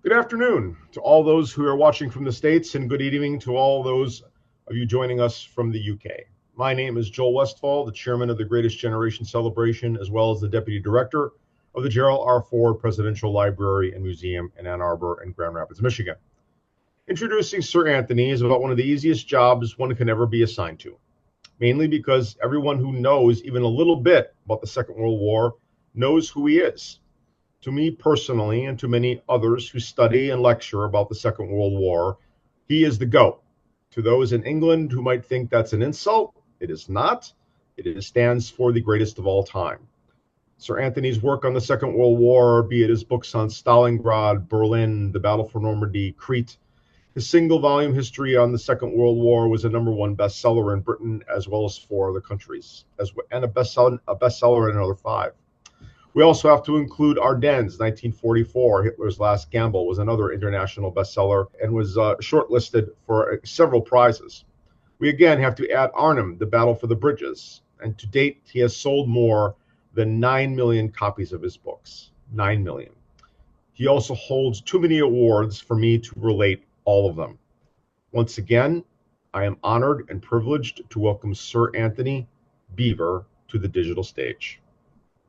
Good afternoon to all those who are watching from the States, and good evening to all those of you joining us from the UK. My name is Joel Westfall, the chairman of the Greatest Generation Celebration, as well as the deputy director of the Gerald R. Ford Presidential Library and Museum in Ann Arbor and Grand Rapids, Michigan. Introducing Sir Antony is about one of the easiest jobs one can ever be assigned to, mainly because everyone who knows even a little bit about the Second World War knows who he is. To me personally, and to many others who study and lecture about the Second World War, he is the GOAT. To those in England who might think that's an insult, it is not. It stands for the greatest of all time. Sir Antony's work on the Second World War, be it his books on Stalingrad, Berlin, the Battle for Normandy, Crete, his single-volume history on the Second World War was a #1 bestseller in Britain as well as 4 other countries, and a bestseller in another 5. We also have to include Ardennes, 1944, Hitler's Last Gamble, was another international bestseller and was shortlisted for several prizes. We again have to add Arnhem, The Battle for the Bridges, and to date he has sold more than 9 million copies of his books. 9 million. He also holds too many awards for me to relate all of them. Once again, I am honored and privileged to welcome Sir Antony Beevor to the digital stage.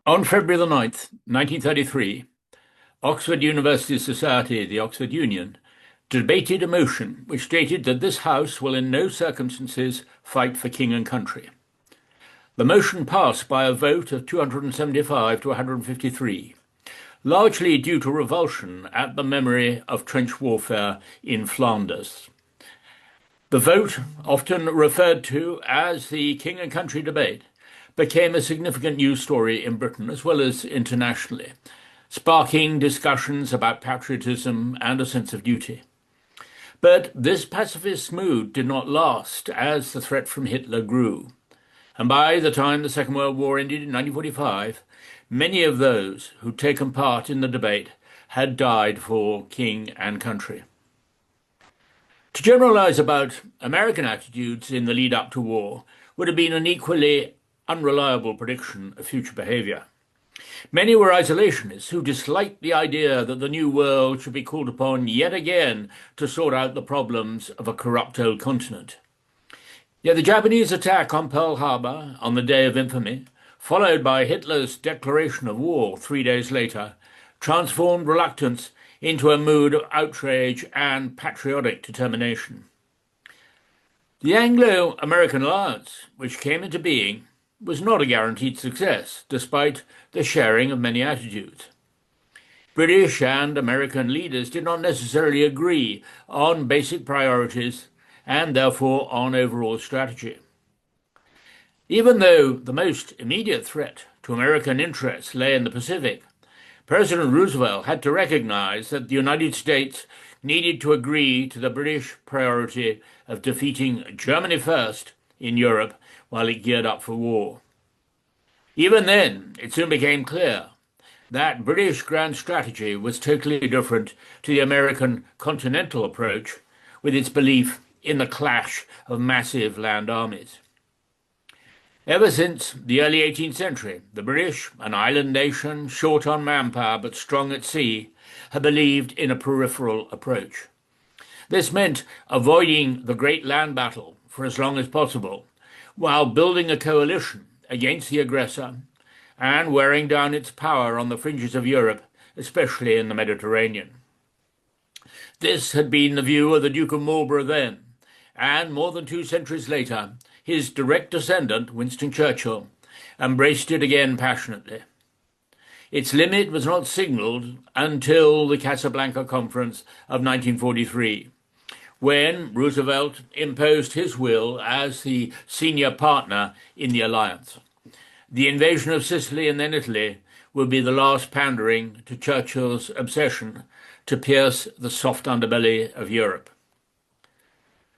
On February the 9th, 1933, Oxford University Society, the Oxford Union, debated a motion which stated that this House will in no circumstances fight for king and country. The motion passed by a vote of 275 to 153, largely due to revulsion at the memory of trench warfare in Flanders. The vote, often referred to as the king and country debate, became a significant news story in Britain as well as internationally, sparking discussions about patriotism and a sense of duty. But this pacifist mood did not last as the threat from Hitler grew. And by the time the Second World War ended in 1945, many of those who'd taken part in the debate had died for king and country. To generalize about American attitudes in the lead up to war would have been an equally unreliable prediction of future behavior. Many were isolationists who disliked the idea that the new world should be called upon yet again to sort out the problems of a corrupt old continent. Yet the Japanese attack on Pearl Harbor on the Day of Infamy, followed by Hitler's declaration of war 3 days later, transformed reluctance into a mood of outrage and patriotic determination. The Anglo-American alliance, which came into being, was not a guaranteed success, despite the sharing of many attitudes. British and American leaders did not necessarily agree on basic priorities and therefore on overall strategy. Even though the most immediate threat to American interests lay in the Pacific, President Roosevelt had to recognize that the United States needed to agree to the British priority of defeating Germany first in Europe while it geared up for war. Even then, it soon became clear that British grand strategy was totally different to the American continental approach, with its belief in the clash of massive land armies. Ever since the early 18th century, the British, an island nation short on manpower but strong at sea, had believed in a peripheral approach. This meant avoiding the great land battle for as long as possible, while building a coalition against the aggressor and wearing down its power on the fringes of Europe, especially in the Mediterranean. This had been the view of the Duke of Marlborough then, and more than 2 centuries later, his direct descendant, Winston Churchill, embraced it again passionately. Its limit was not signalled until the Casablanca Conference of 1943, when Roosevelt imposed his will as the senior partner in the alliance. The invasion of Sicily and then Italy would be the last pandering to Churchill's obsession to pierce the soft underbelly of Europe.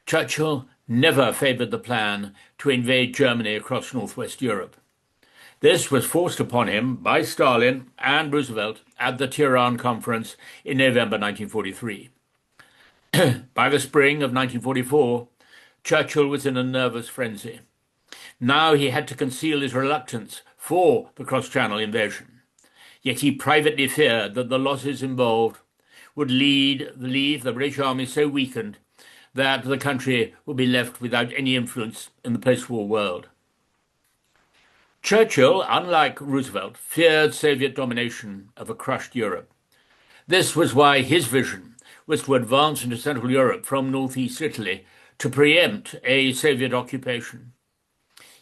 Churchill never favoured the plan to invade Germany across northwest Europe. This was forced upon him by Stalin and Roosevelt at the Tehran Conference in November 1943. By the spring of 1944, Churchill was in a nervous frenzy. Now he had to conceal his reluctance for the cross-channel invasion. Yet he privately feared that the losses involved would leave the British Army so weakened that the country would be left without any influence in the post-war world. Churchill, unlike Roosevelt, feared Soviet domination of a crushed Europe. This was why his vision was to advance into Central Europe from northeast Italy to preempt a Soviet occupation.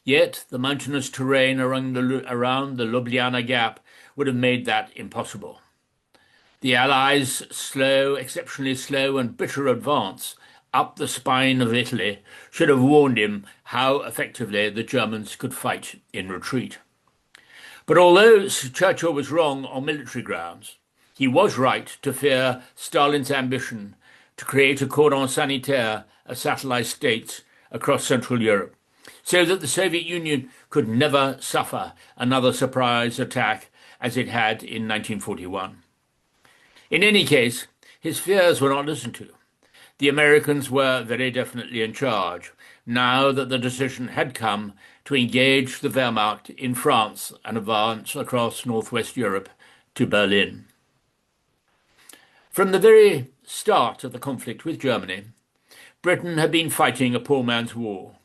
Yet the mountainous terrain around the Ljubljana Gap would have made that impossible. The Allies' exceptionally slow and bitter advance up the spine of Italy should have warned him how effectively the Germans could fight in retreat. But although Churchill was wrong on military grounds, he was right to fear Stalin's ambition to create a cordon sanitaire of satellite states across Central Europe, so that the Soviet Union could never suffer another surprise attack as it had in 1941. In any case, his fears were not listened to. The Americans were very definitely in charge, now that the decision had come to engage the Wehrmacht in France and advance across northwest Europe to Berlin. From the very start of the conflict with Germany, Britain had been fighting a poor man's war.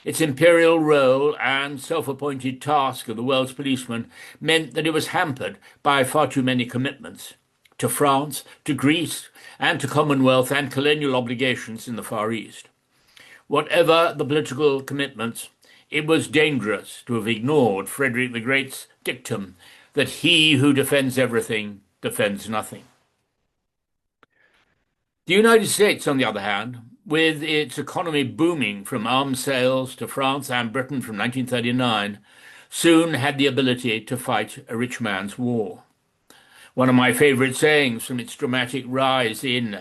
Its imperial role and self-appointed task of the world's policeman meant that it was hampered by far too many commitments to France, to Greece, and to Commonwealth and colonial obligations in the Far East. Whatever the political commitments, it was dangerous to have ignored Frederick the Great's dictum that he who defends everything defends nothing. The United States, on the other hand, with its economy booming from arms sales to France and Britain from 1939, soon had the ability to fight a rich man's war. One of my favorite sayings from its dramatic rise in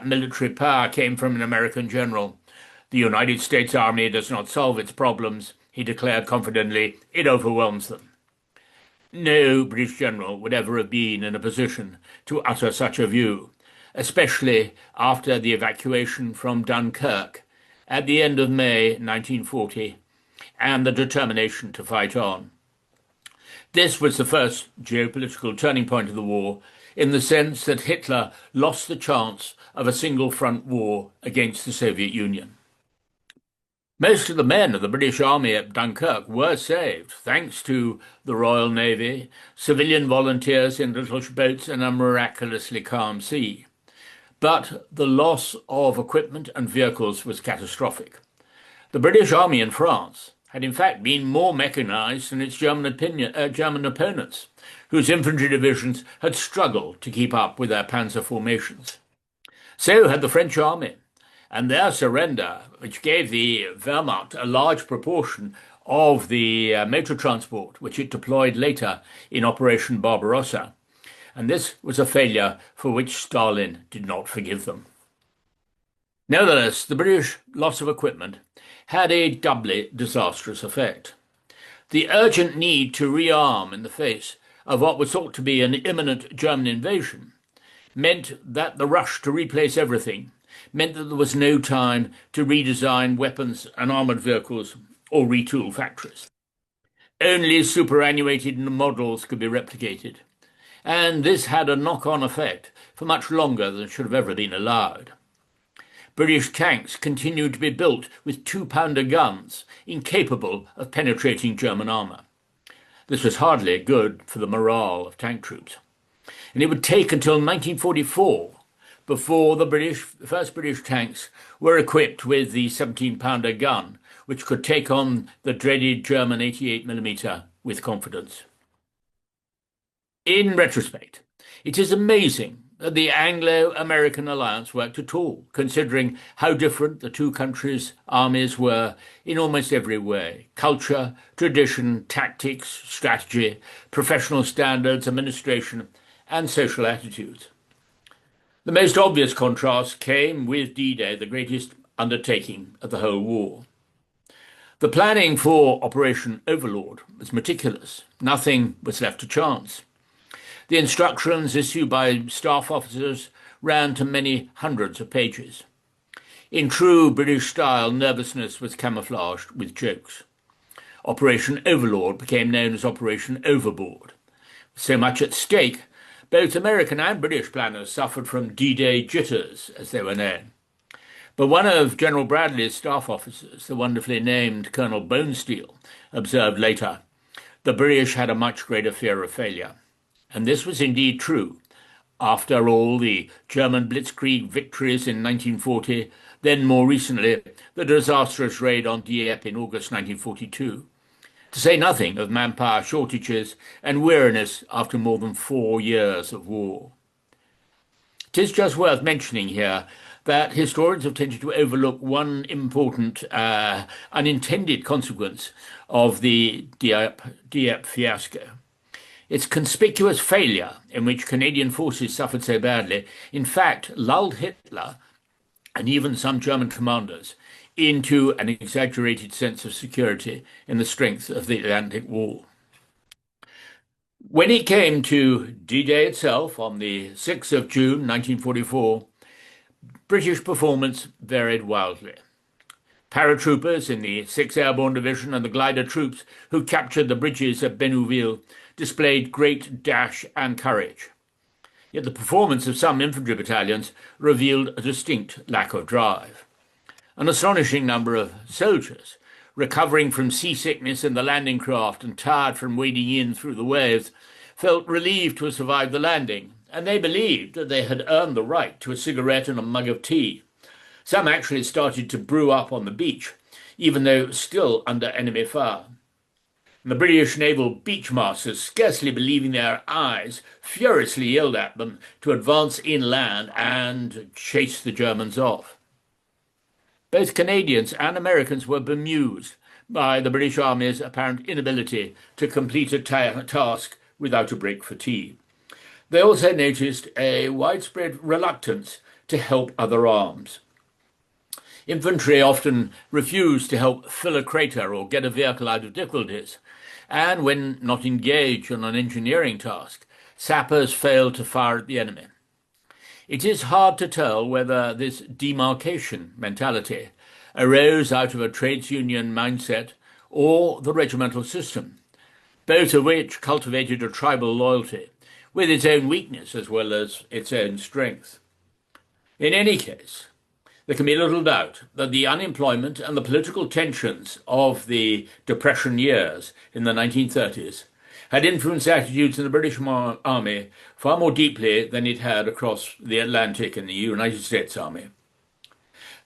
military power came from an American general. "The United States Army does not solve its problems," he declared confidently, "it overwhelms them." No British general would ever have been in a position to utter such a view, especially after the evacuation from Dunkirk at the end of May 1940 and the determination to fight on. This was the first geopolitical turning point of the war, in the sense that Hitler lost the chance of a single-front war against the Soviet Union. Most of the men of the British Army at Dunkirk were saved, thanks to the Royal Navy, civilian volunteers in little boats, and a miraculously calm sea. But the loss of equipment and vehicles was catastrophic. The British Army in France had in fact been more mechanized than its German opponents, whose infantry divisions had struggled to keep up with their panzer formations. So had the French army, and their surrender, which gave the Wehrmacht a large proportion of the motor transport which it deployed later in Operation Barbarossa. And this was a failure for which Stalin did not forgive them. Nevertheless, the British loss of equipment had a doubly disastrous effect. The urgent need to rearm in the face of what was thought to be an imminent German invasion meant that the rush to replace everything meant that there was no time to redesign weapons and armoured vehicles or retool factories. Only superannuated models could be replicated, and this had a knock-on effect for much longer than should have ever been allowed. British tanks continued to be built with 2-pounder guns, incapable of penetrating German armour. This was hardly good for the morale of tank troops. And it would take until 1944 before the first British tanks were equipped with the 17-pounder gun, which could take on the dreaded German 88mm with confidence. In retrospect, it is amazing that the Anglo-American alliance worked at all, considering how different the two countries' armies were in almost every way: culture, tradition, tactics, strategy, professional standards, administration, and social attitudes. The most obvious contrast came with D-Day, the greatest undertaking of the whole war. The planning for Operation Overlord was meticulous. Nothing was left to chance. The instructions issued by staff officers ran to many hundreds of pages. In true British style, nervousness was camouflaged with jokes. Operation Overlord became known as Operation Overboard. So much at stake, Both American and British planners suffered from D-Day jitters, as they were known. But one of General Bradley's staff officers, the wonderfully named Colonel Bonesteel, observed later, the British had a much greater fear of failure. And this was indeed true. After all, the German blitzkrieg victories in 1940, then more recently, the disastrous raid on Dieppe in August 1942, to say nothing of manpower shortages and weariness after more than 4 years of war. It is just worth mentioning here that historians have tended to overlook one important unintended consequence of the Dieppe fiasco. Its conspicuous failure, in which Canadian forces suffered so badly, in fact lulled Hitler and even some German commanders into an exaggerated sense of security in the strength of the Atlantic Wall. When it came to D-Day itself, on the 6th of June 1944, British performance varied wildly. Paratroopers in the 6th Airborne Division and the glider troops who captured the bridges at Bénouville displayed great dash and courage. Yet the performance of some infantry battalions revealed a distinct lack of drive. An astonishing number of soldiers, recovering from seasickness in the landing craft and tired from wading in through the waves, felt relieved to have survived the landing, and they believed that they had earned the right to a cigarette and a mug of tea. Some actually started to brew up on the beach, even though still under enemy fire. And the British naval beachmasters, scarcely believing their eyes, furiously yelled at them to advance inland and chase the Germans off. Both Canadians and Americans were bemused by the British Army's apparent inability to complete a task without a break for tea. They also noticed a widespread reluctance to help other arms. Infantry often refused to help fill a crater or get a vehicle out of difficulties, and when not engaged on an engineering task, sappers failed to fire at the enemy. It is hard to tell whether this demarcation mentality arose out of a trades union mindset or the regimental system, both of which cultivated a tribal loyalty with its own weakness as well as its own strength. In any case, there can be little doubt that the unemployment and the political tensions of the Depression years in the 1930s had influenced attitudes in the British Army far more deeply than it had across the Atlantic in the United States Army.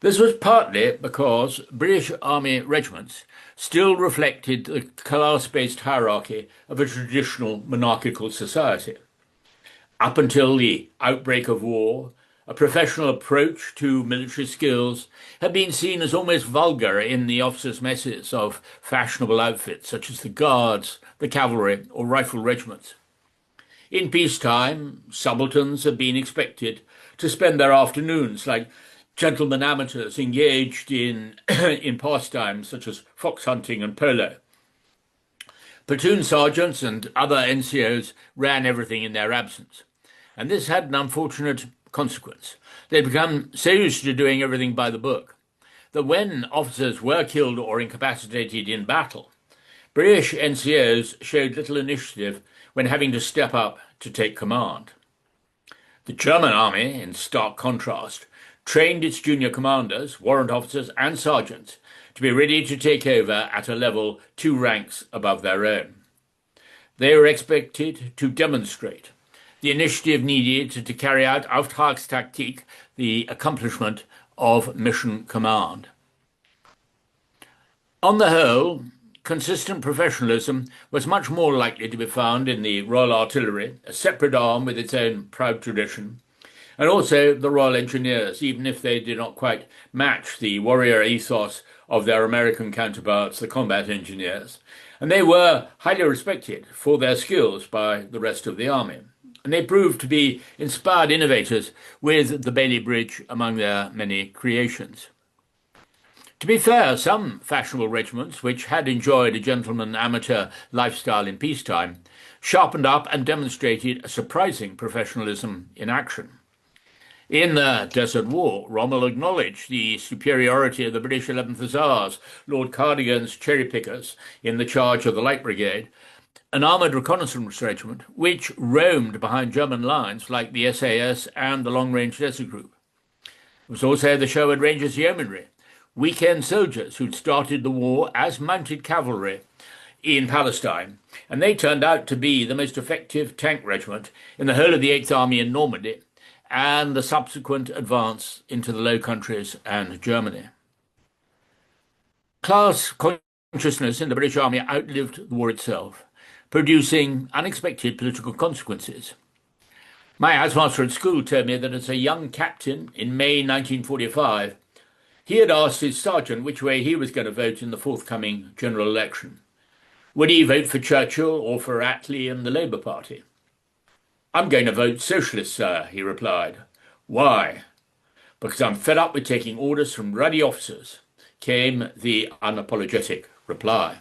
This was partly because British Army regiments still reflected the class-based hierarchy of a traditional monarchical society. Up until the outbreak of war, a professional approach to military skills had been seen as almost vulgar in the officers' messes of fashionable outfits such as the Guards, the cavalry, or rifle regiments. In peacetime, subalterns had been expected to spend their afternoons like gentlemen amateurs engaged in pastimes such as fox hunting and polo. Platoon sergeants and other NCOs ran everything in their absence, and this had an unfortunate consequence. They'd become so used to doing everything by the book that when officers were killed or incapacitated in battle, British NCOs showed little initiative when having to step up to take command. The German army, in stark contrast, trained its junior commanders, warrant officers and sergeants to be ready to take over at a level 2 ranks above their own. They were expected to demonstrate the initiative needed to carry out Auftragstaktik, the accomplishment of mission command. On the whole, consistent professionalism was much more likely to be found in the Royal Artillery, a separate arm with its own proud tradition, and also the Royal Engineers, even if they did not quite match the warrior ethos of their American counterparts, the combat engineers. And they were highly respected for their skills by the rest of the army. And they proved to be inspired innovators with the Bailey Bridge among their many creations. To be fair, some fashionable regiments, which had enjoyed a gentleman amateur lifestyle in peacetime, sharpened up and demonstrated a surprising professionalism in action. In the Desert War, Rommel acknowledged the superiority of the British 11th Hussars, Lord Cardigan's cherry pickers, in the charge of the Light Brigade, an armoured reconnaissance regiment which roamed behind German lines like the SAS and the Long-Range Desert Group. There was also the Sherwood Rangers Yeomanry, weekend soldiers who'd started the war as mounted cavalry in Palestine, and they turned out to be the most effective tank regiment in the whole of the 8th Army in Normandy and the subsequent advance into the Low Countries and Germany. Class consciousness in the British Army outlived the war itself, producing unexpected political consequences. My housemaster at school told me that as a young captain in May 1945, he had asked his sergeant which way he was going to vote in the forthcoming general election. Would he vote for Churchill or for Attlee and the Labour Party? "I'm going to vote Socialist, sir," he replied. "Why?" "Because I'm fed up with taking orders from ruddy officers," came the unapologetic reply.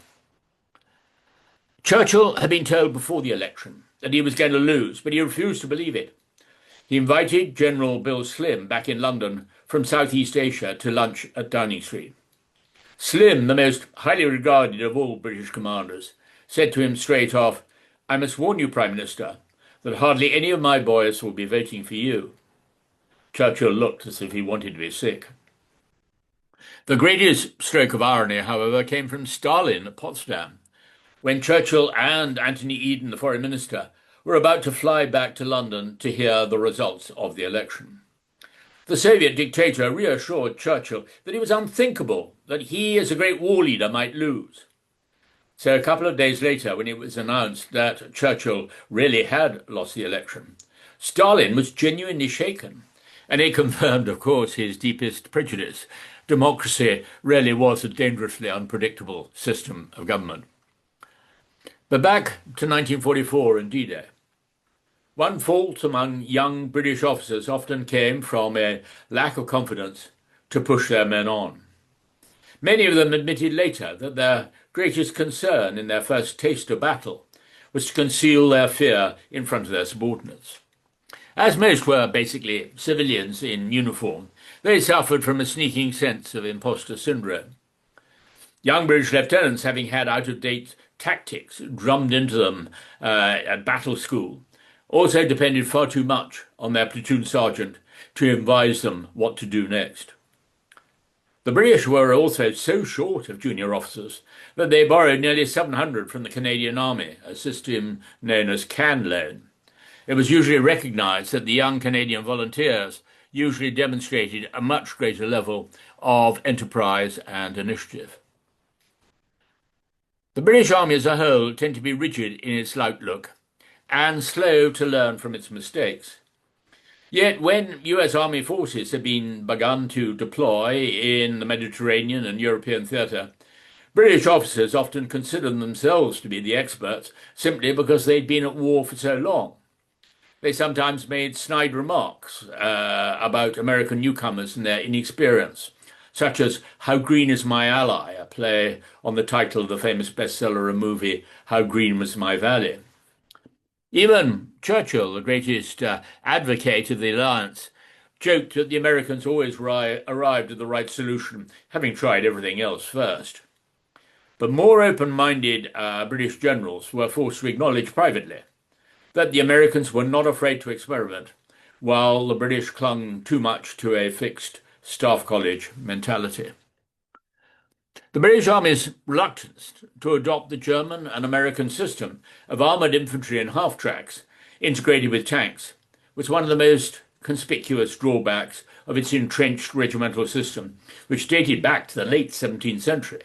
Churchill had been told before the election that he was going to lose, but he refused to believe it. He invited General Bill Slim back in London from Southeast Asia to lunch at Downing Street. Slim, the most highly regarded of all British commanders, said to him straight off, "I must warn you, Prime Minister, that hardly any of my boys will be voting for you." Churchill looked as if he wanted to be sick. The greatest stroke of irony, however, came from Stalin at Potsdam, when Churchill and Anthony Eden, the foreign minister, were about to fly back to London to hear the results of the election. The Soviet dictator reassured Churchill that it was unthinkable that he, as a great war leader, might lose. So a couple of days later, when it was announced that Churchill really had lost the election, Stalin was genuinely shaken, and it confirmed, of course, his deepest prejudice. Democracy really was a dangerously unpredictable system of government. But back to 1944 and D-Day. One fault among young British officers often came from a lack of confidence to push their men on. Many of them admitted later that their greatest concern in their first taste of battle was to conceal their fear in front of their subordinates. As most were basically civilians in uniform, they suffered from a sneaking sense of imposter syndrome. Young British lieutenants, having had out-of-date tactics drummed into them at battle school, also depended far too much on their platoon sergeant to advise them what to do next. The British were also so short of junior officers that they borrowed nearly 700 from the Canadian Army, a system known as can loan. It was usually recognised that the young Canadian volunteers usually demonstrated a much greater level of enterprise and initiative. The British Army as a whole tended to be rigid in its outlook and slow to learn from its mistakes. Yet when US Army forces had been begun to deploy in the Mediterranean and European theatre, British officers often considered themselves to be the experts simply because they'd been at war for so long. They sometimes made snide remarks about American newcomers and their inexperience, such as "How Green Is My Ally?", a play on the title of the famous bestseller and movie "How Green Was My Valley?". Even Churchill, the greatest advocate of the alliance, joked that the Americans always arrived at the right solution, having tried everything else first. But more open-minded British generals were forced to acknowledge privately that the Americans were not afraid to experiment, while the British clung too much to a fixed staff college mentality. The British Army's reluctance to adopt the German and American system of armoured infantry and half-tracks integrated with tanks was one of the most conspicuous drawbacks of its entrenched regimental system, which dated back to the late 17th century.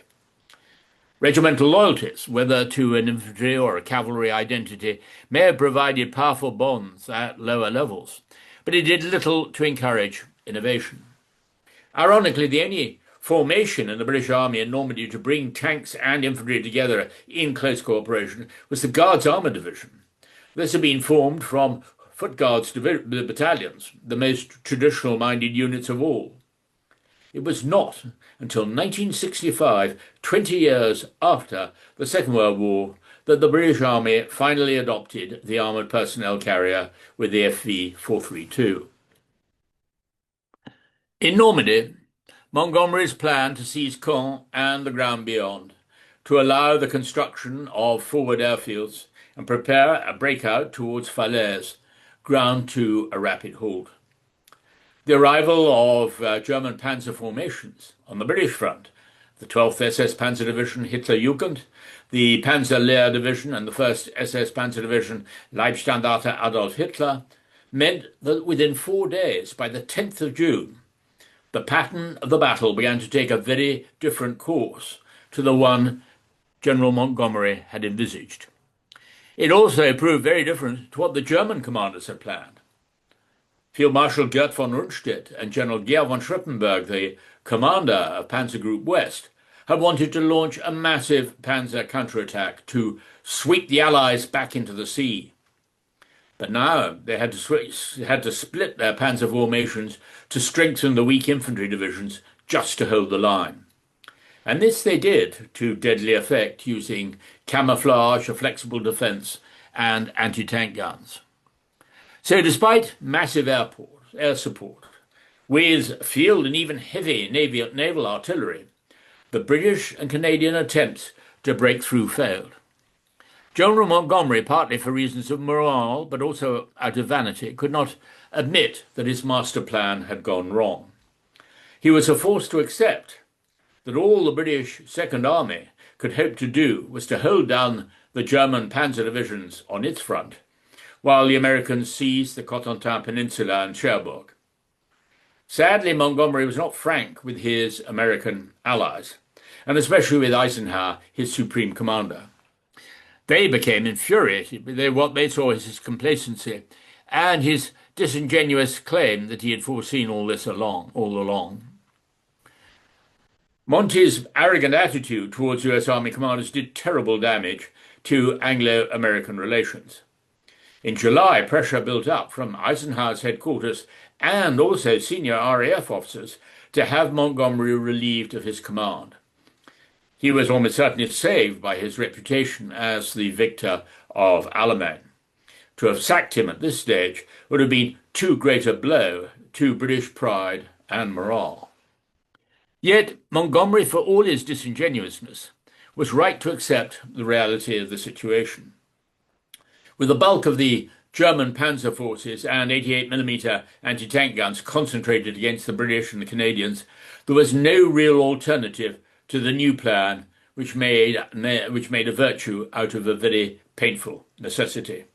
Regimental loyalties, whether to an infantry or a cavalry identity, may have provided powerful bonds at lower levels, but it did little to encourage innovation. Ironically, the only formation in the British Army in Normandy to bring tanks and infantry together in close cooperation was the Guards Armour Division. This had been formed from Foot Guards battalions, the most traditional-minded units of all. It was not until 1965, 20 years after the Second World War, that the British Army finally adopted the armoured personnel carrier with the FV-432. In Normandy, Montgomery's plan to seize Caen and the ground beyond to allow the construction of forward airfields and prepare a breakout towards Falaise, ground to a rapid halt. The arrival of German panzer formations on the British front, the 12th SS Panzer Division Hitlerjugend, the Panzer Lehr Division and the 1st SS Panzer Division Leibstandarte Adolf Hitler, meant that within 4 days, by the 10th of June, the pattern of the battle began to take a very different course to the one General Montgomery had envisaged. It also proved very different to what the German commanders had planned. Field Marshal Gerd von Rundstedt and General Georg von Schröppenberg, the commander of Panzer Group West, had wanted to launch a massive panzer counterattack to sweep the Allies back into the sea. But now they had to split their panzer formations to strengthen the weak infantry divisions just to hold the line. And this they did to deadly effect, using camouflage, a flexible defence, and anti-tank guns. So despite massive air support, with field and even heavy naval artillery, the British and Canadian attempts to break through failed. General Montgomery, partly for reasons of morale, but also out of vanity, could not admit that his master plan had gone wrong. He was forced to accept that all the British Second Army could hope to do was to hold down the German panzer divisions on its front, while the Americans seized the Cotentin Peninsula and Cherbourg. Sadly, Montgomery was not frank with his American allies, and especially with Eisenhower, his supreme commander. They became infuriated with what they saw as his complacency and his disingenuous claim that he had foreseen all this all along. Monty's arrogant attitude towards US Army commanders did terrible damage to Anglo-American relations. In July, pressure built up from Eisenhower's headquarters and also senior RAF officers to have Montgomery relieved of his command. He was almost certainly saved by his reputation as the victor of Alamein. To have sacked him at this stage would have been too great a blow to British pride and morale. Yet Montgomery, for all his disingenuousness, was right to accept the reality of the situation. With the bulk of the German panzer forces and 88mm anti-tank guns concentrated against the British and the Canadians, there was no real alternative to the new plan, which made a virtue out of a very painful necessity.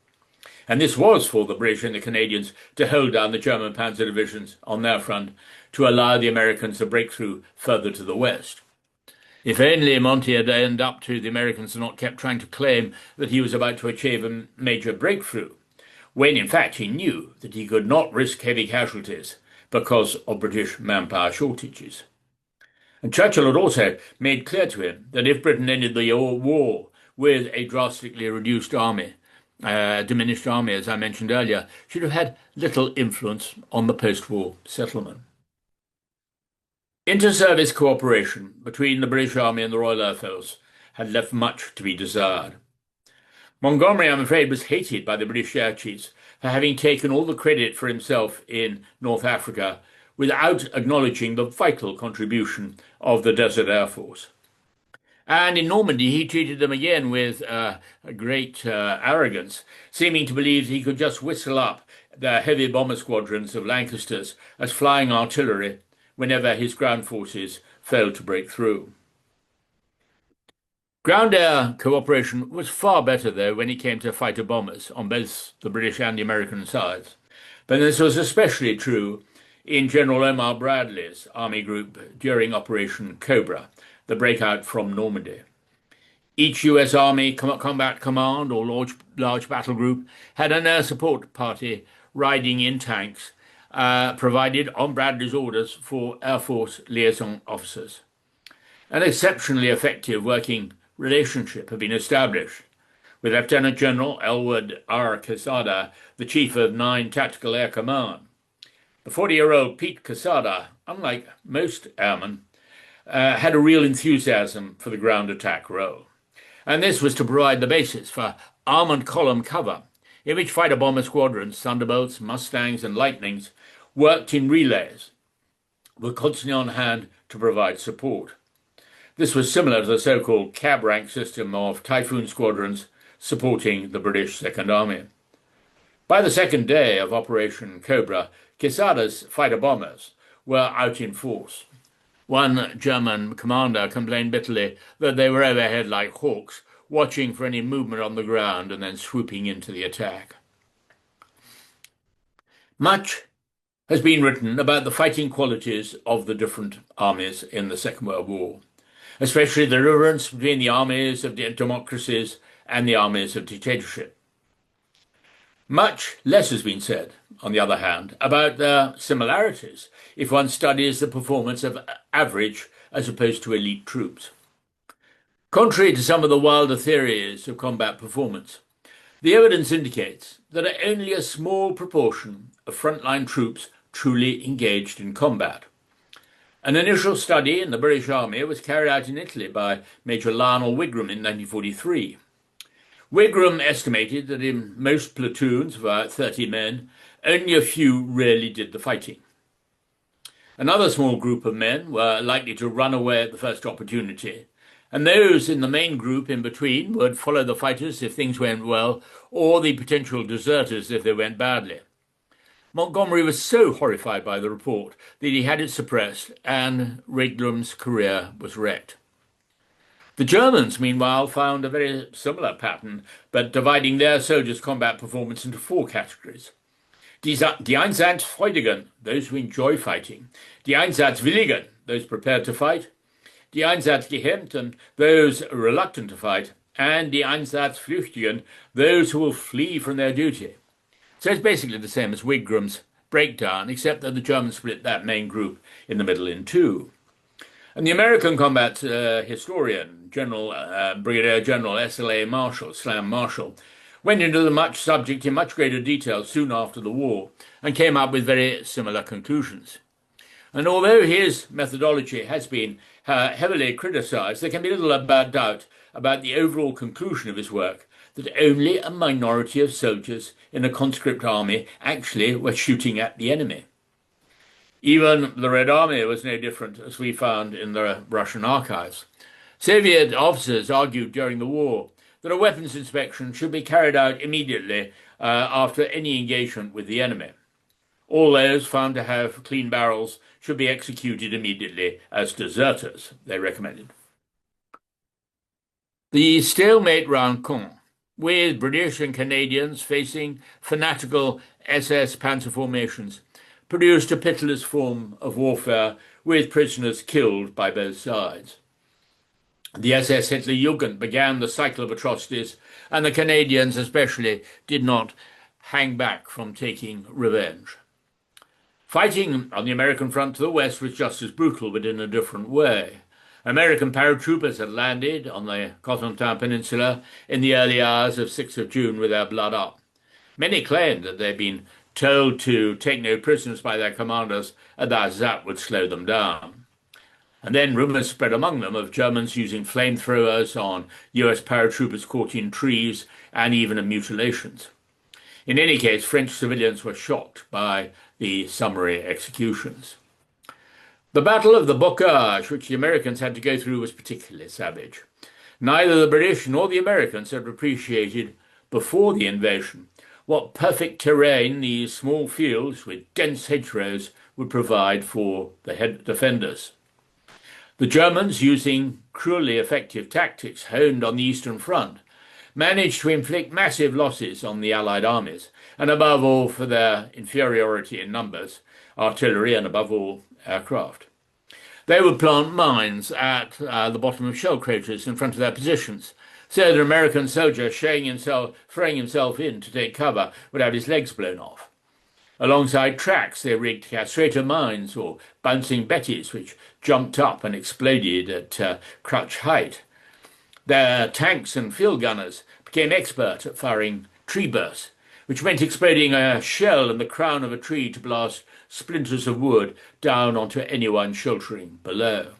And this was for the British and the Canadians to hold down the German panzer divisions on their front to allow the Americans to break through further to the west. If only Monty had owned up to the Americans and not kept trying to claim that he was about to achieve a major breakthrough, when in fact he knew that he could not risk heavy casualties because of British manpower shortages. And Churchill had also made clear to him that if Britain ended the war with a drastically reduced army, diminished army, as I mentioned earlier, should have had little influence on the post-war settlement. Inter-service cooperation between the British Army and the Royal Air Force had left much to be desired. Montgomery, I'm afraid, was hated by the British air chiefs for having taken all the credit for himself in North Africa without acknowledging the vital contribution of the Desert Air Force. And in Normandy, he treated them again with a great arrogance, seeming to believe he could just whistle up the heavy bomber squadrons of Lancasters as flying artillery whenever his ground forces failed to break through. Ground-air cooperation was far better, though, when it came to fighter bombers on both the British and the American sides. But this was especially true in General Omar Bradley's army group during Operation Cobra, the breakout from Normandy. Each US Army Combat Command or large battle group had an air support party riding in tanks provided on Bradley's orders for Air Force liaison officers. An exceptionally effective working relationship had been established, with Lieutenant General Elwood R. Quesada, the Chief of 9 Tactical Air Command. The 40-year-old Pete Quesada, unlike most airmen, had a real enthusiasm for the ground attack role. And this was to provide the basis for armoured column cover, in which fighter bomber squadrons, Thunderbolts, Mustangs, and Lightnings worked in relays, were constantly on hand to provide support. This was similar to the so-called cab rank system of Typhoon squadrons supporting the British Second Army. By the second day of Operation Cobra, Quesada's fighter bombers were out in force. One German commander complained bitterly that they were overhead like hawks, watching for any movement on the ground and then swooping into the attack. Much has been written about the fighting qualities of the different armies in the Second World War, especially the difference between the armies of democracies and the armies of dictatorship. Much less has been said, on the other hand, about their similarities if one studies the performance of average as opposed to elite troops. Contrary to some of the wilder theories of combat performance, the evidence indicates that only a small proportion of frontline troops truly engaged in combat. An initial study in the British Army was carried out in Italy by Major Lionel Wigram in 1943. Wigram estimated that in most platoons of about 30 men, only a few really did the fighting. Another small group of men were likely to run away at the first opportunity, and those in the main group in between would follow the fighters if things went well, or the potential deserters if they went badly. Montgomery was so horrified by the report that he had it suppressed, and Wigram's career was wrecked. The Germans, meanwhile, found a very similar pattern, but dividing their soldiers' combat performance into four categories. Die Einsatzfreudigen, those who enjoy fighting. Die Einsatzwilligen, those prepared to fight. Die Einsatzgehemmten, those reluctant to fight. And die Einsatzflüchtigen, those who will flee from their duty. So it's basically the same as Wigram's breakdown, except that the Germans split that main group in the middle in two. And the American combat historian, Brigadier General S.L.A. Marshall, Slam Marshall, went into the subject in much greater detail soon after the war and came up with very similar conclusions. And although his methodology has been heavily criticized, there can be little doubt about the overall conclusion of his work, that only a minority of soldiers in a conscript army actually were shooting at the enemy. Even the Red Army was no different, as we found in the Russian archives. Soviet officers argued during the war that a weapons inspection should be carried out immediately after any engagement with the enemy. All those found to have clean barrels should be executed immediately as deserters, they recommended. The stalemate round Caen, with British and Canadians facing fanatical SS panzer formations, produced a pitiless form of warfare with prisoners killed by both sides. The SS Hitlerjugend began the cycle of atrocities, and the Canadians especially did not hang back from taking revenge. Fighting on the American front to the west was just as brutal, but in a different way. American paratroopers had landed on the Cotentin Peninsula in the early hours of 6th of June with their blood up. Many claimed that they'd been told to take no prisoners by their commanders, and that would slow them down. And then rumours spread among them of Germans using flamethrowers on US paratroopers caught in trees and even of mutilations. In any case, French civilians were shocked by the summary executions. The Battle of the Bocage, which the Americans had to go through, was particularly savage. Neither the British nor the Americans had appreciated before the invasion what perfect terrain these small fields with dense hedgerows would provide for the defenders. The Germans, using cruelly effective tactics honed on the Eastern Front, managed to inflict massive losses on the Allied armies, and above all for their inferiority in numbers, artillery, and above all aircraft. They would plant mines at the bottom of shell craters in front of their positions, so that an American soldier throwing himself in to take cover would have his legs blown off. Alongside tracks, they rigged castrator mines or bouncing betties, which jumped up and exploded at crutch height. Their tanks and field gunners became expert at firing tree bursts, which meant exploding a shell in the crown of a tree to blast splinters of wood down onto anyone sheltering below.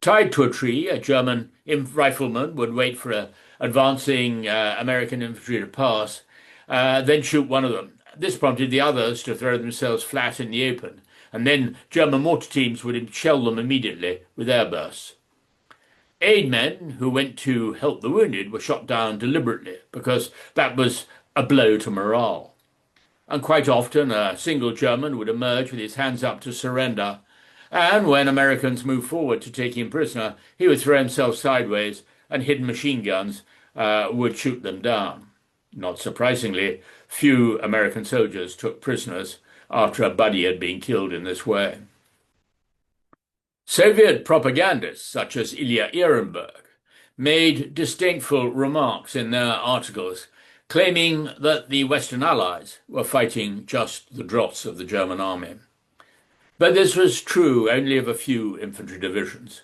Tied to a tree, a German rifleman would wait for advancing American infantry to pass, then shoot one of them. This prompted the others to throw themselves flat in the open, and then German mortar teams would shell them immediately with airbursts. Aid men who went to help the wounded were shot down deliberately because that was a blow to morale. And quite often a single German would emerge with his hands up to surrender, and when Americans moved forward to take him prisoner, he would throw himself sideways and hidden machine guns would shoot them down. Not surprisingly, few American soldiers took prisoners after a buddy had been killed in this way. Soviet propagandists such as Ilya Ehrenberg made disdainful remarks in their articles, claiming that the Western Allies were fighting just the dross of the German army. But this was true only of a few infantry divisions.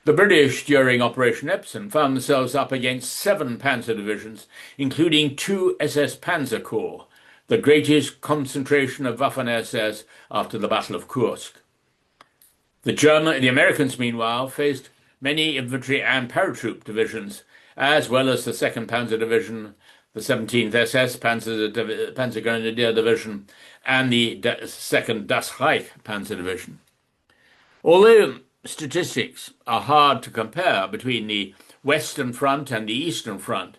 The British, during Operation Epsom, found themselves up against 7 panzer divisions, including 2 SS Panzer Corps, the greatest concentration of Waffen-SS after the Battle of Kursk. The Americans, meanwhile, faced many infantry and paratroop divisions, as well as the 2nd Panzer Division, the 17th SS Panzer Grenadier Division, and the 2nd Das Reich Panzer Division. Although statistics are hard to compare between the Western Front and the Eastern Front,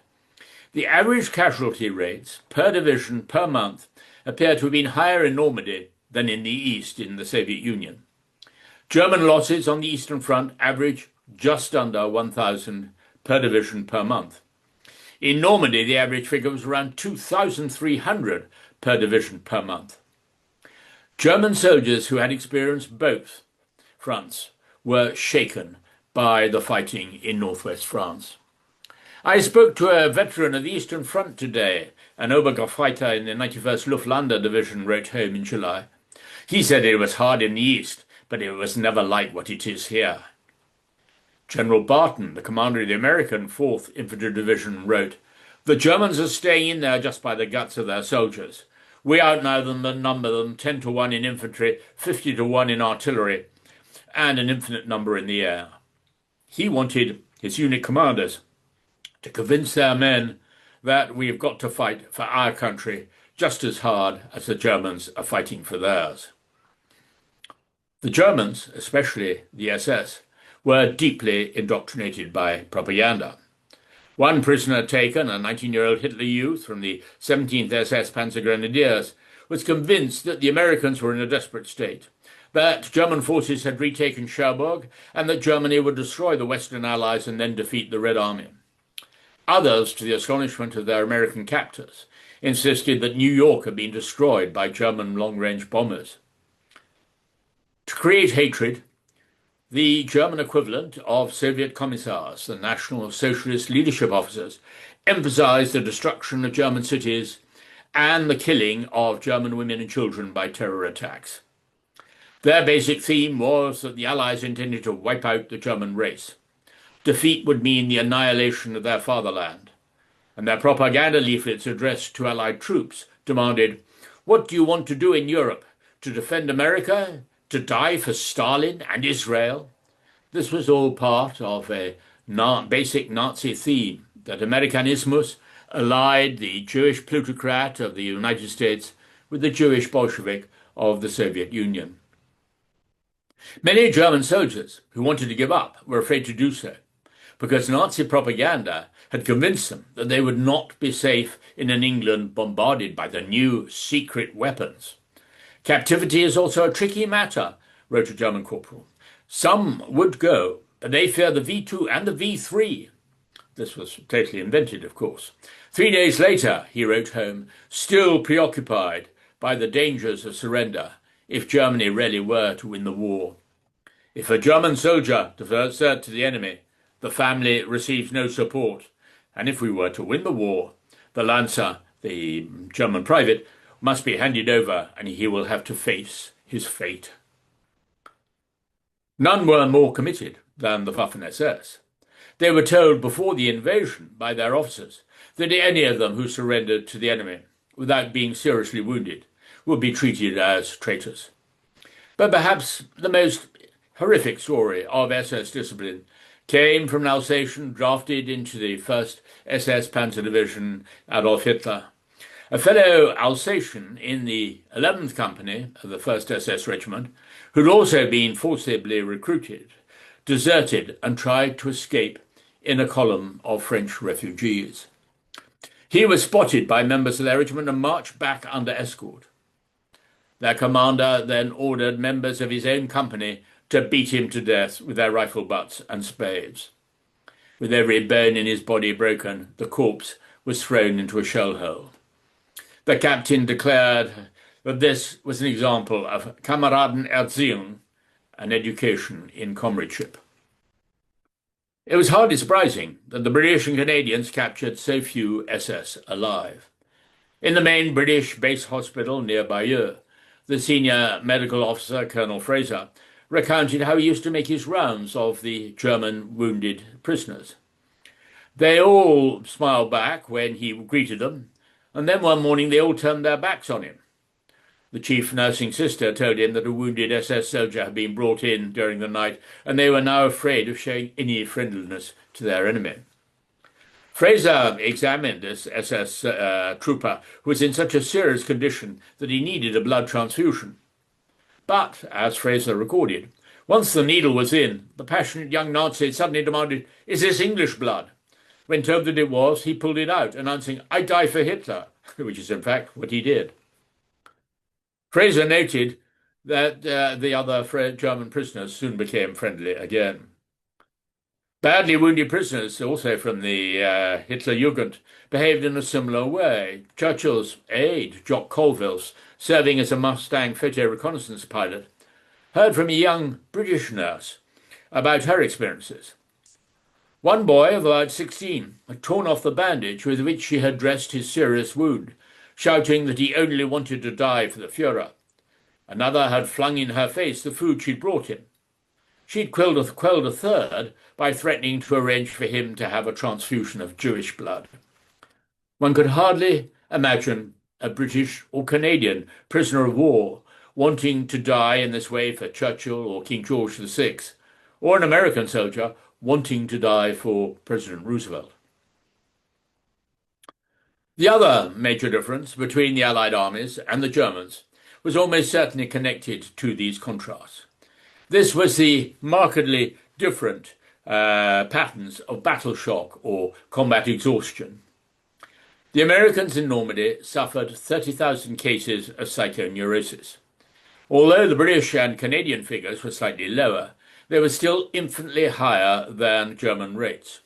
the average casualty rates per division per month appear to have been higher in Normandy than in the East in the Soviet Union. German losses on the Eastern Front average just under 1,000 per division per month. In Normandy, the average figure was around 2,300 per division per month. German soldiers who had experienced both fronts were shaken by the fighting in northwest France. I spoke to a veteran of the Eastern Front today. An Obergefreiter in the 91st Luftlandedivision Division wrote home in July. He said it was hard in the East, but it was never like what it is here. General Barton, the commander of the American 4th Infantry Division, wrote, "The Germans are staying in there just by the guts of their soldiers. We outnumber them 10 to 1 in infantry, 50 to 1 in artillery, and an infinite number in the air." He wanted his unit commanders to convince their men that we have got to fight for our country just as hard as the Germans are fighting for theirs. The Germans, especially the SS, were deeply indoctrinated by propaganda. One prisoner taken, a 19-year-old Hitler youth from the 17th SS Panzer Grenadiers, was convinced that the Americans were in a desperate state, that German forces had retaken Cherbourg, and that Germany would destroy the Western Allies and then defeat the Red Army. Others, to the astonishment of their American captors, insisted that New York had been destroyed by German long-range bombers. To create hatred, the German equivalent of Soviet commissars, the National Socialist Leadership Officers, emphasized the destruction of German cities and the killing of German women and children by terror attacks. Their basic theme was that the Allies intended to wipe out the German race. Defeat would mean the annihilation of their fatherland, and their propaganda leaflets addressed to Allied troops demanded, "What do you want to do in Europe? To defend America? To die for Stalin and Israel?" This was all part of a basic Nazi theme, that Americanismus allied the Jewish plutocrat of the United States with the Jewish Bolshevik of the Soviet Union. Many German soldiers who wanted to give up were afraid to do so, because Nazi propaganda had convinced them that they would not be safe in an England bombarded by the new secret weapons. "Captivity is also a tricky matter," wrote a German corporal. "Some would go, but they fear the V2 and the V3. This was totally invented, of course. 3 days later, he wrote home, still preoccupied by the dangers of surrender if Germany really were to win the war. "If a German soldier desert to the enemy, the family receives no support, and if we were to win the war, the Lancer, the German private, must be handed over and he will have to face his fate." None were more committed than the Waffen-SS. They were told before the invasion by their officers that any of them who surrendered to the enemy without being seriously wounded would be treated as traitors. But perhaps the most horrific story of SS discipline came from an Alsatian drafted into the 1st SS Panzer Division, Adolf Hitler. A fellow Alsatian in the 11th Company of the 1st SS Regiment, who'd also been forcibly recruited, deserted and tried to escape in a column of French refugees. He was spotted by members of their regiment and marched back under escort. Their commander then ordered members of his own company to beat him to death with their rifle butts and spades. With every bone in his body broken, the corpse was thrown into a shell hole. The captain declared that this was an example of Kameradenerziehung, an education in comradeship. It was hardly surprising that the British and Canadians captured so few SS alive. In the main British base hospital near Bayeux, the senior medical officer, Colonel Fraser, recounted how he used to make his rounds of the German wounded prisoners. They all smiled back when he greeted them, and then one morning they all turned their backs on him. The chief nursing sister told him that a wounded SS soldier had been brought in during the night, and they were now afraid of showing any friendliness to their enemy. Fraser examined this SS trooper, who was in such a serious condition that he needed a blood transfusion. But, as Fraser recorded, once the needle was in, the passionate young Nazi suddenly demanded, "Is this English blood?" When told that it was, he pulled it out, announcing, "I die for Hitler," which is in fact what he did. Fraser noted that the other German prisoners soon became friendly again. Badly wounded prisoners, also from the Hitler Jugend, behaved in a similar way. Churchill's aide, Jock Colville's, serving as a Mustang photo reconnaissance pilot, heard from a young British nurse about her experiences. One boy of about 16 had torn off the bandage with which she had dressed his serious wound, shouting that he only wanted to die for the Führer. Another had flung in her face the food she'd brought him. She'd quelled a third by threatening to arrange for him to have a transfusion of Jewish blood. One could hardly imagine a British or Canadian prisoner of war wanting to die in this way for Churchill or King George VI, or an American soldier wanting to die for President Roosevelt. The other major difference between the Allied armies and the Germans was almost certainly connected to these contrasts. This was the markedly different patterns of battle shock or combat exhaustion. The Americans in Normandy suffered 30,000 cases of psychoneurosis. Although the British and Canadian figures were slightly lower, they were still infinitely higher than German rates.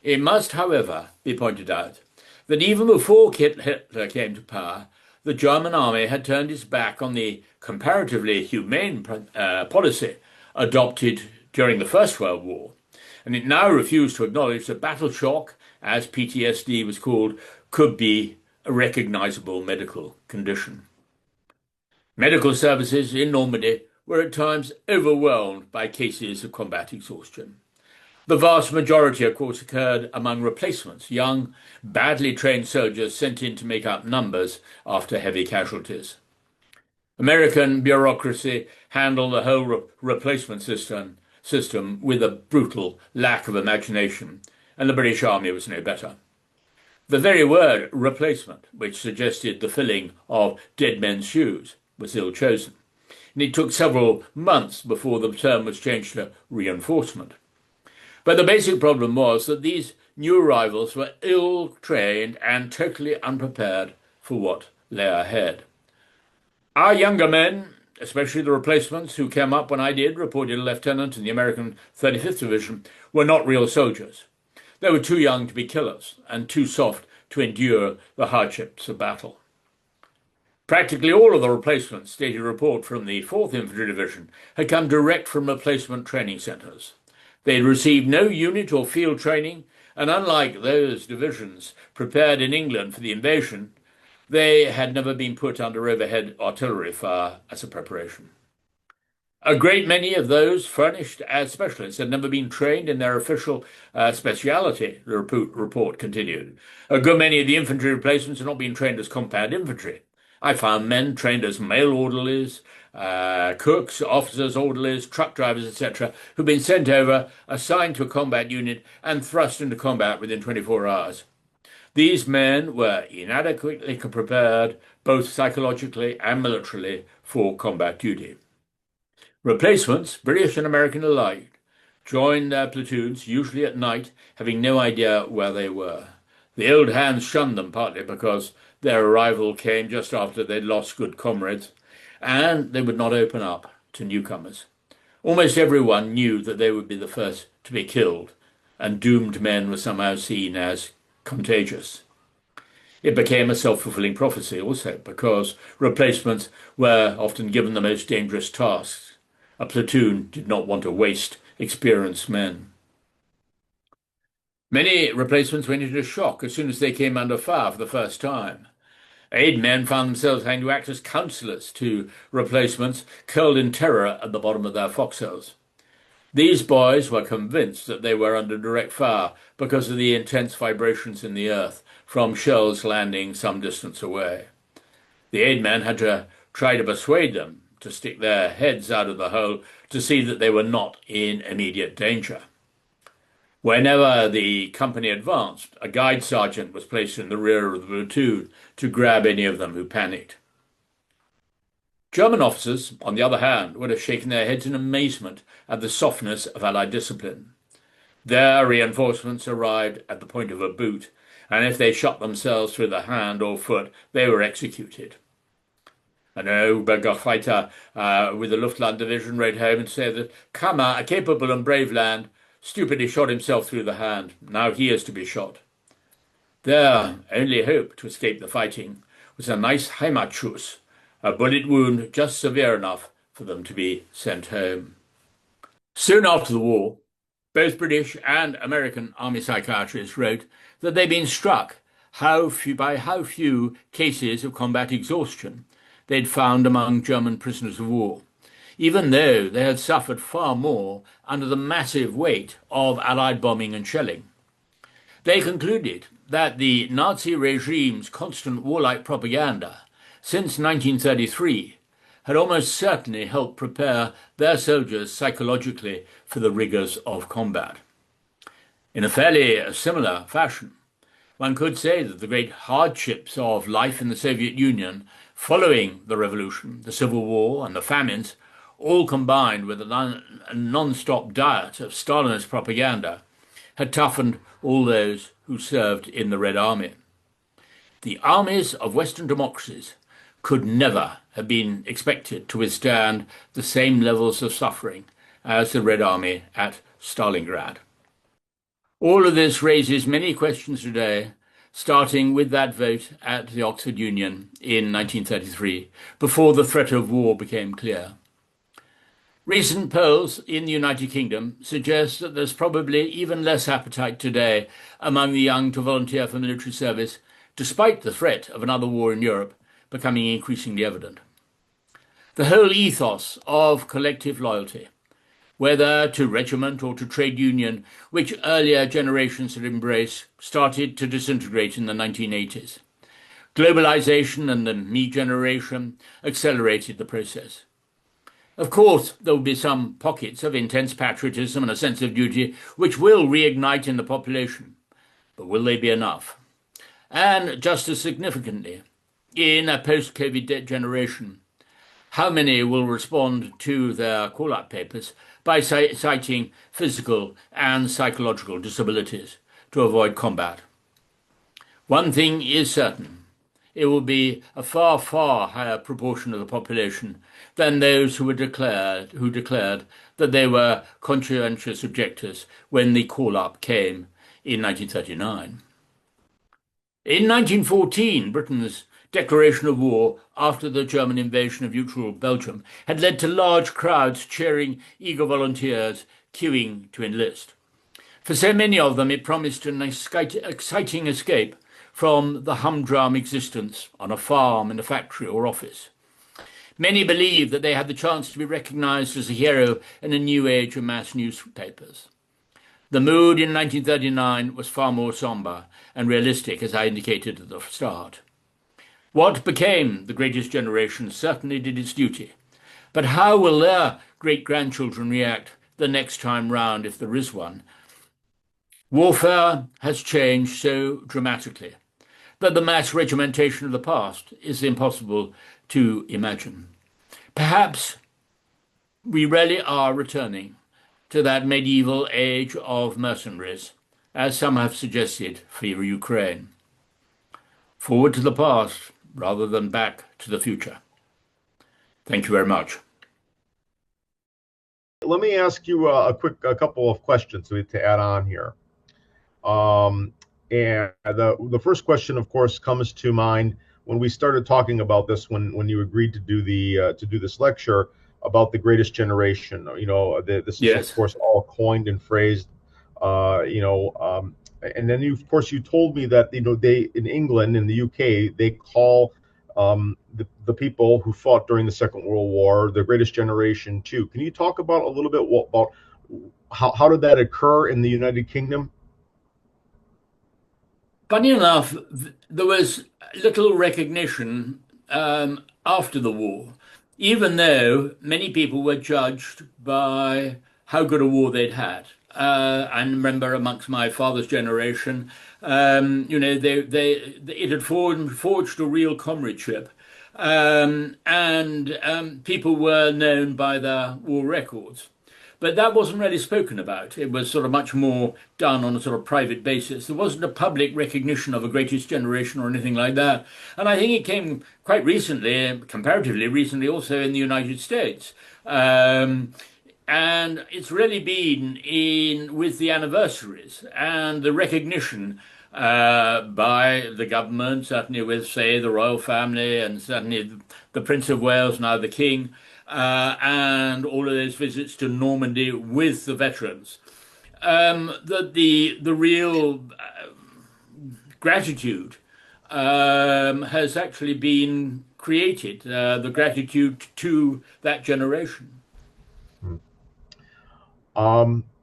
It must, however, be pointed out that even before Hitler came to power, the German army had turned its back on the comparatively humane policy adopted during the First World War, and it now refused to acknowledge that battle shock, as PTSD was called, could be a recognizable medical condition. Medical services in Normandy were at times overwhelmed by cases of combat exhaustion. The vast majority, of course, occurred among replacements, young, badly trained soldiers sent in to make up numbers after heavy casualties. American bureaucracy handled the whole replacement system with a brutal lack of imagination, and the British Army was no better. The very word replacement, which suggested the filling of dead men's shoes, was ill chosen, and it took several months before the term was changed to reinforcement. But the basic problem was that these new arrivals were ill-trained and totally unprepared for what lay ahead. Our younger men, especially the replacements who came up when I did, reported a lieutenant in the American 35th Division, were not real soldiers. They were too young to be killers and too soft to endure the hardships of battle. Practically all of the replacements, stated a report from the 4th Infantry Division, had come direct from replacement training centres. They had received no unit or field training, and unlike those divisions prepared in England for the invasion, they had never been put under overhead artillery fire as a preparation. A great many of those furnished as specialists had never been trained in their official speciality, the report continued. A good many of the infantry replacements had not been trained as combat infantry. I found men trained as mail orderlies, cooks, officers, orderlies, truck drivers, etc., who'd been sent over, assigned to a combat unit, and thrust into combat within 24 hours. These men were inadequately prepared, both psychologically and militarily, for combat duty. Replacements, British and American alike, joined their platoons, usually at night, having no idea where they were. The old hands shunned them, partly because their arrival came just after they'd lost good comrades, and they would not open up to newcomers. Almost everyone knew that they would be the first to be killed, and doomed men were somehow seen as contagious. It became a self-fulfilling prophecy also, because replacements were often given the most dangerous tasks. A platoon did not want to waste experienced men. Many replacements went into shock as soon as they came under fire for the first time. Aid men found themselves having to act as counsellors to replacements curled in terror at the bottom of their foxholes. These boys were convinced that they were under direct fire because of the intense vibrations in the earth from shells landing some distance away. The aid men had to try to persuade them to stick their heads out of the hole to see that they were not in immediate danger. Whenever the company advanced, a guide sergeant was placed in the rear of the platoon to grab any of them who panicked. German officers, on the other hand, would have shaken their heads in amazement at the softness of Allied discipline. Their reinforcements arrived at the point of a boot, and if they shot themselves through the hand or foot, they were executed. An Obergefreiter with the Luftland division rode home and said that Kammer, a capable and brave land, stupidly shot himself through the hand. Now he is to be shot. Their only hope to escape the fighting was a nice Heimatschuss, a bullet wound just severe enough for them to be sent home. Soon after the war, both British and American army psychiatrists wrote that they'd been struck by how few cases of combat exhaustion they'd found among German prisoners of war, even though they had suffered far more under the massive weight of Allied bombing and shelling. They concluded that the Nazi regime's constant warlike propaganda since 1933 had almost certainly helped prepare their soldiers psychologically for the rigors of combat. In a fairly similar fashion, one could say that the great hardships of life in the Soviet Union following the revolution, the Civil War, and the famines, all combined with a non-stop diet of Stalinist propaganda, had toughened all those who served in the Red Army. The armies of Western democracies could never have been expected to withstand the same levels of suffering as the Red Army at Stalingrad. All of this raises many questions today, starting with that vote at the Oxford Union in 1933, before the threat of war became clear. Recent polls in the United Kingdom suggest that there's probably even less appetite today among the young to volunteer for military service, despite the threat of another war in Europe becoming increasingly evident. The whole ethos of collective loyalty, whether to regiment or to trade union, which earlier generations had embraced, started to disintegrate in the 1980s. Globalization and the me generation accelerated the process. Of course, there will be some pockets of intense patriotism and a sense of duty which will reignite in the population, but will they be enough? And just as significantly, in a post-COVID generation, how many will respond to their call-up papers by citing physical and psychological disabilities to avoid combat? One thing is certain. It will be a far, far higher proportion of the population than those who declared that they were conscientious objectors when the call-up came in 1939. In 1914, Britain's declaration of war after the German invasion of neutral Belgium had led to large crowds cheering eager volunteers queuing to enlist. For so many of them, it promised an exciting escape from the humdrum existence on a farm, in a factory or office. Many believed that they had the chance to be recognized as a hero in a new age of mass newspapers. The mood in 1939 was far more somber and realistic, as I indicated at the start. What became the greatest generation certainly did its duty, but how will their great-grandchildren react the next time round, if there is one? Warfare has changed so dramatically that the mass regimentation of the past is impossible to imagine. Perhaps we really are returning to that medieval age of mercenaries, as some have suggested for Ukraine. Forward to the past rather than back to the future. Thank you very much. Let me ask you a couple of questions to add on here. And the first question, of course, comes to mind when we started talking about this, when you agreed to do this lecture about the greatest generation. This is of Yes. course all coined and phrased. And then of course you told me that they in England, in the UK, they call the people who fought during the Second World War the greatest generation too. Can you talk about a little bit about how did that occur in the United Kingdom? Funny enough, there was little recognition after the war, even though many people were judged by how good a war they'd had. I remember amongst my father's generation, it had forged a real comradeship, and people were known by their war records. But that wasn't really spoken about. It was sort of much more done on a sort of private basis. There wasn't a public recognition of a greatest generation or anything like that. And I think it came quite recently, comparatively recently, also in the United States. And it's really been with the anniversaries and the recognition by the government, certainly with, say, the royal family and certainly the Prince of Wales, now the King, and all of those visits to Normandy with the veterans. The real gratitude has actually been created, the gratitude to that generation.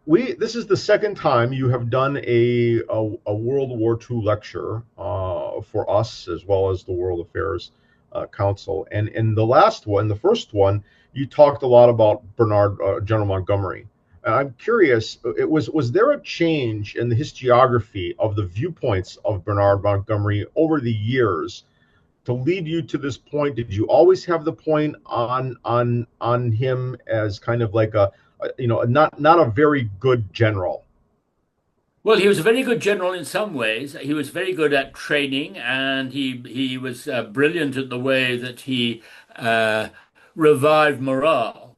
This is the second time you have done a World War II lecture for us as well as the World Affairs Council. And in the first one, you talked a lot about General Montgomery. And I'm curious, was there a change in the historiography of the viewpoints of Bernard Montgomery over the years to lead you to this point? Did you always have the point on him as kind of like not a very good general? Well, he was a very good general in some ways. He was very good at training, and he was brilliant at the way that he revived morale.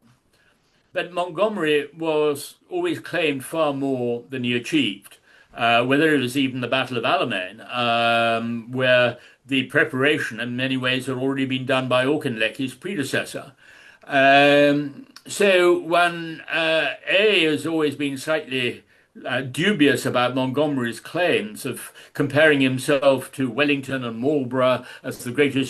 But Montgomery was always claimed far more than he achieved. Whether it was even the Battle of Alamein, where the preparation in many ways had already been done by Auchinleck, his predecessor. So one has always been slightly dubious about Montgomery's claims of comparing himself to Wellington and Marlborough as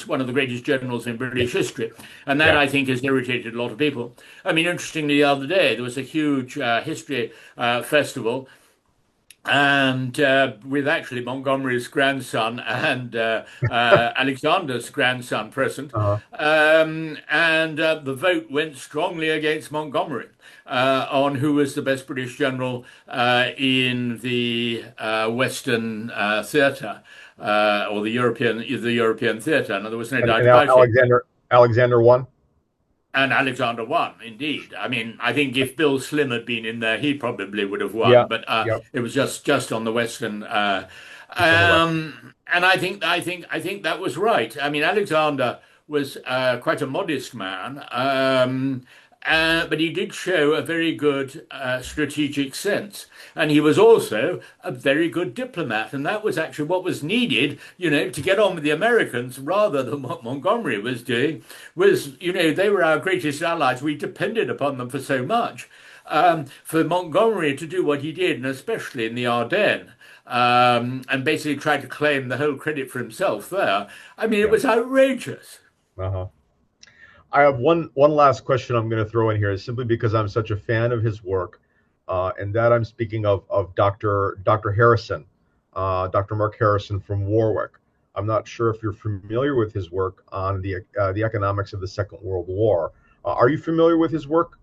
one of the greatest generals in British history. And that, I think, has irritated a lot of people. I mean, interestingly, the other day, there was a huge history festival, and with actually Montgomery's grandson and Alexander's grandson present. And the vote went strongly against Montgomery on who was the best British general in the Western theatre or the European theatre. And there was no doubt about it. Alexander won. And Alexander won, indeed. I mean, I think if Bill Slim had been in there, he probably would have won. Yeah, but yeah. It was just on the Western. And I think that was right. I mean, Alexander was quite a modest man, but he did show a very good strategic sense. And he was also a very good diplomat. And that was actually what was needed, to get on with the Americans rather than what Montgomery was doing. They were our greatest allies. We depended upon them for so much. For Montgomery to do what he did, and especially in the Ardennes, and basically try to claim the whole credit for himself there, I mean, it was outrageous. Uh-huh. I have one last question I'm going to throw in here, simply because I'm such a fan of his work, and that I'm speaking of Dr. Harrison, Dr. Mark Harrison from Warwick. I'm not sure if you're familiar with his work on the economics of the Second World War. Are you familiar with his work?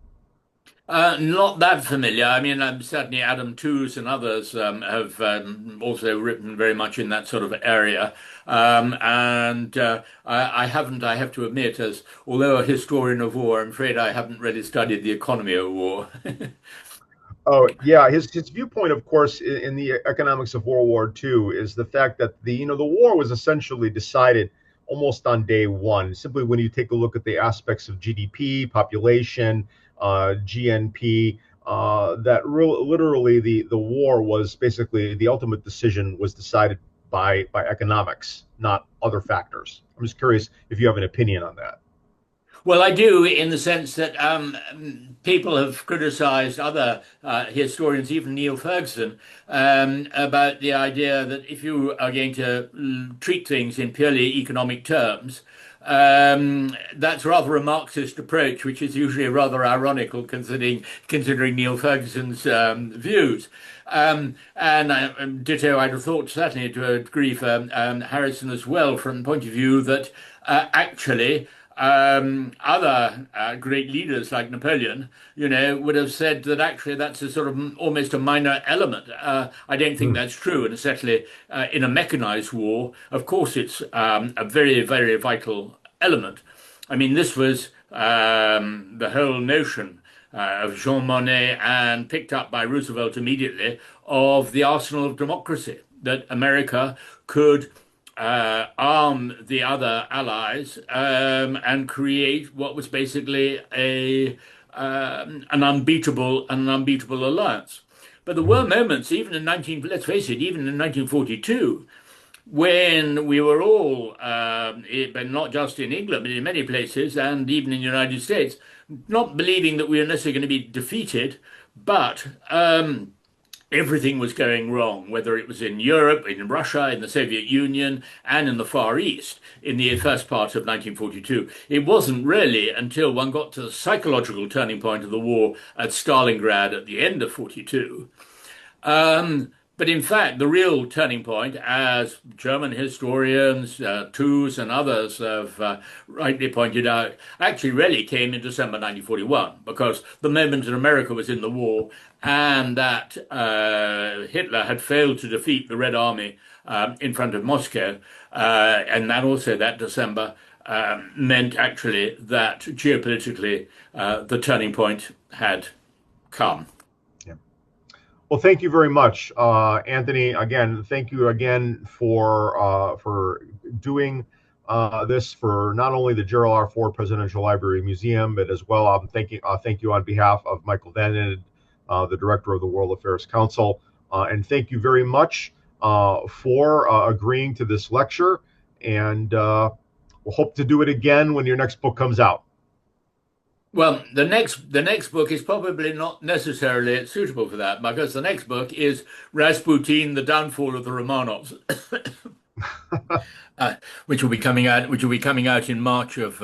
Not that familiar. I mean, certainly Adam Tooze and others have also written very much in that sort of area. I haven't, I have to admit, although a historian of war, I'm afraid I haven't really studied the economy of war. Oh, yeah. His viewpoint, of course, in the economics of World War II is the fact that the war was essentially decided almost on day one. Simply when you take a look at the aspects of GDP, population, GNP, that literally the war was basically the ultimate decision was decided by economics, not other factors. I'm just curious if you have an opinion on that. Well, I do, in the sense that people have criticized other historians, even Neil Ferguson, about the idea that if you are going to treat things in purely economic terms, that's rather a Marxist approach, which is usually rather ironical considering Neil Ferguson's views. And ditto, I'd have thought certainly to a degree for Harrison as well, from the point of view that actually. Other great leaders like Napoleon, would have said that actually that's a sort of almost a minor element. I don't think that's true, and certainly in a mechanized war, of course, it's a very, very vital element. I mean, this was the whole notion of Jean Monnet and picked up by Roosevelt immediately of the arsenal of democracy, that America could arm the other allies and create what was basically an unbeatable alliance. But there were moments, even in let's face it, even in 1942, when we were all, but not just in England, but in many places, and even in the United States, not believing that we were necessarily going to be defeated, but everything was going wrong, whether it was in Europe, in Russia, in the Soviet Union, and in the Far East in the first part of 1942. It wasn't really until one got to the psychological turning point of the war at Stalingrad at the end of 42. But in fact, the real turning point, as German historians, Toos and others have rightly pointed out, actually really came in December 1941, because the moment that America was in the war and that Hitler had failed to defeat the Red Army in front of Moscow, and that also that December meant actually that geopolitically the turning point had come. Well, thank you very much, Anthony. Again, thank you again for doing this for not only the Gerald R. Ford Presidential Library Museum, but as well, thank you on behalf of Michael Vannon, the director of the World Affairs Council, and thank you very much for agreeing to this lecture. And we'll hope to do it again when your next book comes out. Well, the next book is probably not necessarily suitable for that, because the next book is Rasputin: The Downfall of the Romanovs, which will be coming out in March of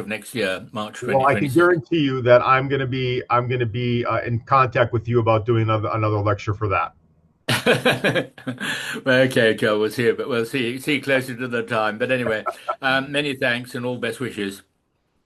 next year, March 2026. Well, I can guarantee you that I'm going to be in contact with you about doing another lecture for that. Well, okay, Joe, we'll see closer to the time. But anyway, many thanks and all best wishes.